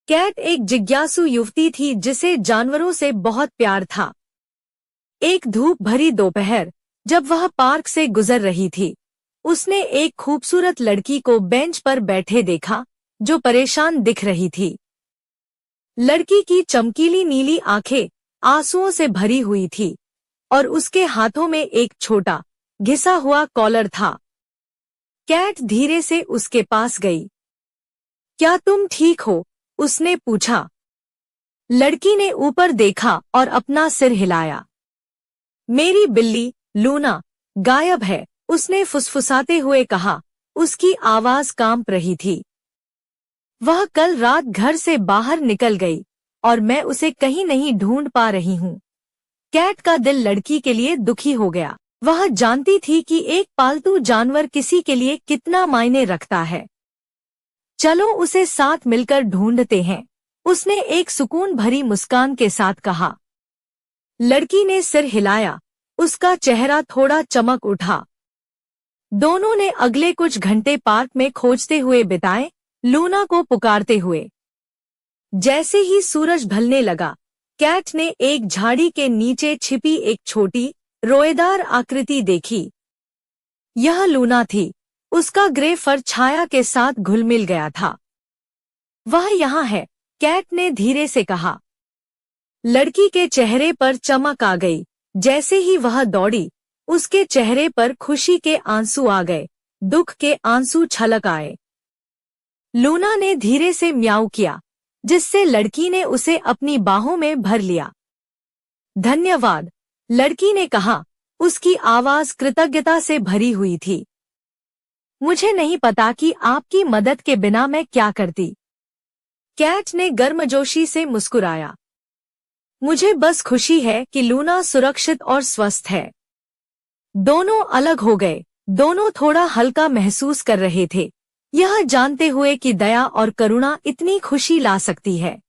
Cat एक जिज्ञासु युवती थी जिसे जानवरों से बहुत प्यार था। एक धूप भरी दोपहर, जब वह पार्क से गुजर रही थी, उसने एक खूबसूरत लड़की को बेंच पर बैठे देखा, जो परेशान दिख रही थी। लड़की की चमकीली नीली आंखें आंसुओं से भरी हुई थी और उसके हाथों में एक छोटा, घिसा हुआ कॉलर था। कैट धीरे से उसके पास गई। क्या तुम ठीक हो? उसने पूछा। लड़की ने ऊपर देखा और अपना सिर हिलाया। मेरी बिल्ली लूना गायब है, उसने फुसफुसाते हुए कहा। उसकी आवाज कांप रही थी। वह कल रात घर से बाहर निकल गई और मैं उसे कहीं नहीं ढूंढ पा रही हूँ। कैट का दिल लड़की के लिए दुखी हो गया। वह जानती थी कि एक पालतू जानवर किसी के लिए कितना मायने रखता है। चलो उसे साथ मिलकर ढूंढते हैं, उसने एक सुकून भरी मुस्कान के साथ कहा। लड़की ने सिर हिलाया, उसका चेहरा थोड़ा चमक उठा। दोनों ने अगले कुछ घंटे पार्क में खोजते हुए बिताए, लूना को पुकारते हुए। जैसे ही सूरज ढलने लगा, कैट ने एक झाड़ी के नीचे छिपी एक छोटी, रोएदार आकृति देखी। यह लूना थी। उसका ग्रे फर छाया के साथ घुल-मिल गया था। वह यहाँ है, कैट ने धीरे से कहा। लड़की के चेहरे पर चमक आ गई। जैसे ही वह दौड़ी, उसके चेहरे पर खुशी के आंसू आ गए, दुख के आंसू छलक आए। लूना ने धीरे से म्याऊ किया, जिससे लड़की ने उसे अपनी बाहों में भर लिया। धन्यवाद, लड़की ने कहा, उसकी आवाज कृतज्ञता से भरी हुई थी। मुझे नहीं पता कि आपकी मदद के बिना मैं क्या करती। कैट ने गर्मजोशी से मुस्कुराया। मुझे बस खुशी है कि लूना सुरक्षित और स्वस्थ है। दोनों अलग हो गए। दोनों थोड़ा हल्का महसूस कर रहे थे, यह जानते हुए कि दया और करुणा इतनी खुशी ला सकती है।